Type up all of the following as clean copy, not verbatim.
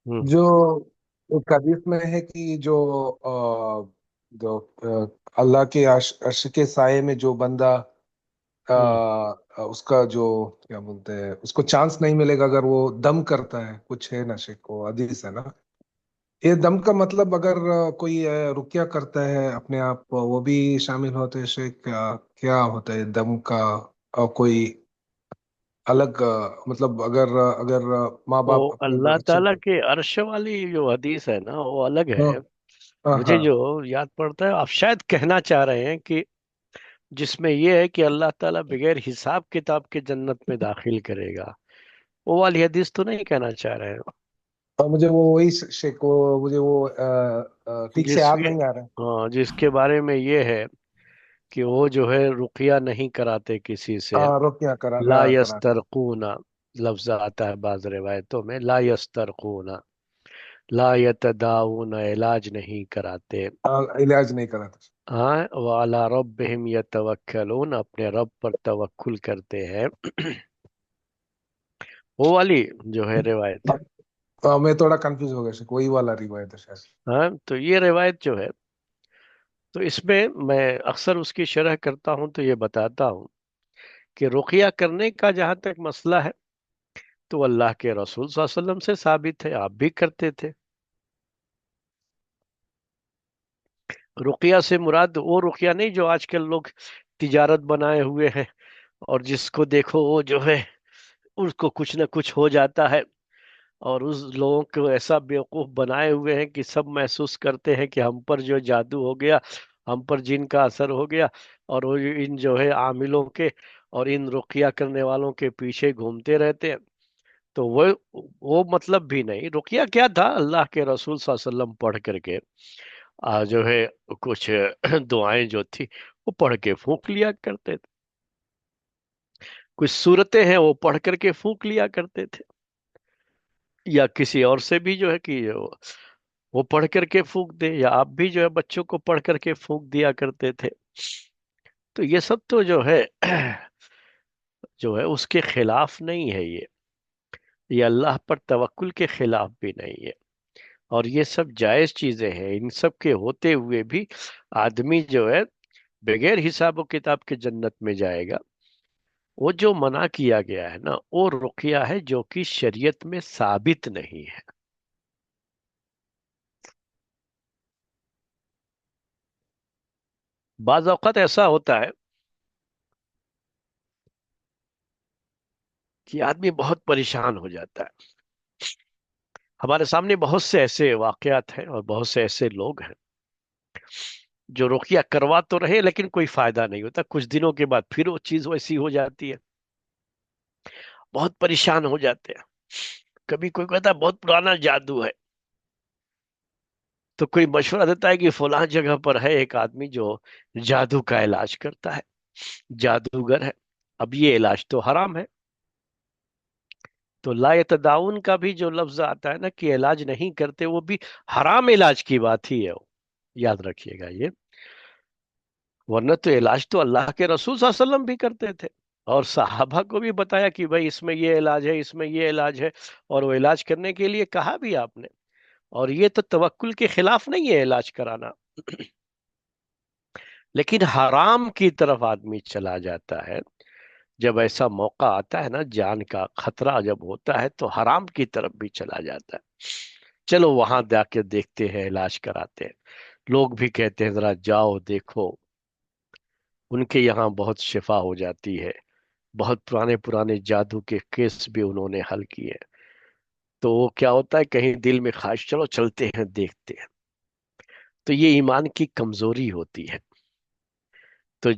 ہوں جو ایک حدیث میں ہے کہ جو اللہ کے عرش کے سائے میں جو بندہ ہوں اس کا جو کیا بولتے ہیں اس کو چانس نہیں ملے گا اگر وہ دم کرتا ہے، کچھ ہے نشے کو حدیث ہے نا. یہ دم کا مطلب اگر کوئی رقیہ کرتا ہے اپنے آپ، وہ بھی شامل ہوتے ہیں شیخ؟ کیا ہوتا ہے دم کا؟ کوئی الگ مطلب اگر ماں وہ باپ اپنے اللہ بچے تعالیٰ کو. کے عرش والی جو حدیث ہے نا وہ الگ ہاں ہے. ہاں مجھے ہاں جو یاد پڑتا ہے آپ شاید کہنا چاہ رہے ہیں کہ جس میں یہ ہے کہ اللہ تعالیٰ بغیر حساب کتاب کے جنت میں داخل کرے گا، وہ والی حدیث تو نہیں کہنا چاہ رہے ہیں؟ اور مجھے وہ وہی شیخ وہ مجھے وہ ٹھیک سے جس یاد کے نہیں آ رہا ہے. ہاں جس کے بارے میں یہ ہے کہ وہ جو ہے رقیہ نہیں کراتے کسی سے. رقیہ کرا نہ لا کراتے. یسترقون لفظ آتا ہے بعض روایتوں میں، لا یسترقون، لا یتداؤون، علاج نہیں کراتے. علاج نہیں کراتے. ہاں، وعلی ربہم یتوکلون، اپنے رب پر توکل کرتے ہیں. وہ والی جو ہے روایت. میں تھوڑا کنفیوز ہو گیا شیخ، وہی والا روایت ہے شاید. ہاں تو یہ روایت جو ہے، تو اس میں اکثر اس کی شرح کرتا ہوں تو یہ بتاتا ہوں کہ رقیہ کرنے کا جہاں تک مسئلہ ہے تو اللہ کے رسول صلی اللہ علیہ وسلم سے ثابت ہے، آپ بھی کرتے تھے. رقیہ سے مراد وہ رقیہ نہیں جو آج کل لوگ تجارت بنائے ہوئے ہیں، اور جس کو دیکھو وہ جو ہے اس کو کچھ نہ کچھ ہو جاتا ہے، اور اس لوگوں کو ایسا بیوقوف بنائے ہوئے ہیں کہ سب محسوس کرتے ہیں کہ ہم پر جو جادو ہو گیا، ہم پر جن کا اثر ہو گیا، اور وہ ان جو ہے عاملوں کے اور ان رقیہ کرنے والوں کے پیچھے گھومتے رہتے ہیں. تو وہ مطلب بھی نہیں. رقیہ کیا تھا؟ اللہ کے رسول صلی اللہ علیہ وسلم پڑھ کر کے جو ہے کچھ دعائیں جو تھی وہ پڑھ کے پھونک لیا کرتے تھے. کچھ صورتیں ہیں وہ پڑھ کر کے پھونک لیا کرتے تھے، یا کسی اور سے بھی جو ہے کہ وہ پڑھ کر کے پھونک دے، یا آپ بھی جو ہے بچوں کو پڑھ کر کے پھونک دیا کرتے تھے. تو یہ سب تو جو ہے جو ہے اس کے خلاف نہیں ہے. یہ اللہ پر توکل کے خلاف بھی نہیں ہے، اور یہ سب جائز چیزیں ہیں. ان سب کے ہوتے ہوئے بھی آدمی جو ہے بغیر حساب و کتاب کے جنت میں جائے گا. وہ جو منع کیا گیا ہے نا وہ رقیہ ہے جو کہ شریعت میں ثابت نہیں ہے. بعض اوقات ایسا ہوتا ہے کہ آدمی بہت پریشان ہو جاتا ہے. ہمارے سامنے بہت سے ایسے واقعات ہیں اور بہت سے ایسے لوگ ہیں جو رقیہ کروا تو رہے لیکن کوئی فائدہ نہیں ہوتا. کچھ دنوں کے بعد پھر وہ چیز ویسی ہو جاتی ہے، بہت پریشان ہو جاتے ہیں. کبھی کوئی کہتا ہے بہت پرانا جادو ہے، تو کوئی مشورہ دیتا ہے کہ فلاں جگہ پر ہے ایک آدمی جو جادو کا علاج کرتا ہے، جادوگر ہے. اب یہ علاج تو حرام ہے. تو لا یتداؤن کا بھی جو لفظ آتا ہے نا کہ علاج نہیں کرتے، وہ بھی حرام علاج کی بات ہی ہے. یاد رکھیے گا یہ. ورنہ تو علاج تو اللہ کے رسول صلی اللہ علیہ وسلم بھی کرتے تھے، اور صحابہ کو بھی بتایا کہ بھائی اس میں یہ علاج ہے، اس میں یہ علاج ہے، اور وہ علاج کرنے کے لیے کہا بھی آپ نے. اور یہ تو توکل کے خلاف نہیں ہے علاج کرانا. لیکن حرام کی طرف آدمی چلا جاتا ہے جب ایسا موقع آتا ہے نا، جان کا خطرہ جب ہوتا ہے تو حرام کی طرف بھی چلا جاتا ہے. چلو وہاں جا کے دیکھتے ہیں، علاج کراتے ہیں. لوگ بھی کہتے ہیں ذرا جاؤ دیکھو، ان کے یہاں بہت شفا ہو جاتی ہے، بہت پرانے پرانے جادو کے کیس بھی انہوں نے حل کیے. تو وہ کیا ہوتا ہے، کہیں دل میں خواہش چلو چلتے ہیں دیکھتے ہیں. تو یہ ایمان کی کمزوری ہوتی ہے. تو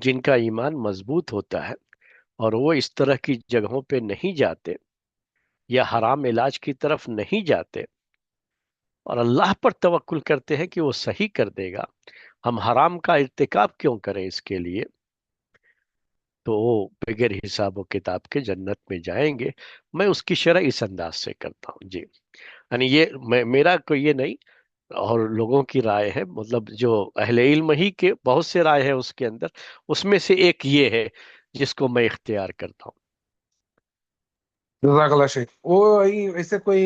جن کا ایمان مضبوط ہوتا ہے اور وہ اس طرح کی جگہوں پہ نہیں جاتے یا حرام علاج کی طرف نہیں جاتے اور اللہ پر توکل کرتے ہیں کہ وہ صحیح کر دے گا، ہم حرام کا ارتکاب کیوں کریں اس کے لیے، تو وہ بغیر حساب و کتاب کے جنت میں جائیں گے. میں اس کی شرح اس انداز سے کرتا ہوں جی. یعنی یہ میرا کوئی یہ نہیں، اور لوگوں کی رائے ہے، مطلب جو اہل علم ہی کے بہت سے رائے ہے اس کے اندر، اس میں سے ایک یہ ہے جس کو میں اختیار کرتا ہوں. جزاک اللہ شیخ. وہ ایسے کوئی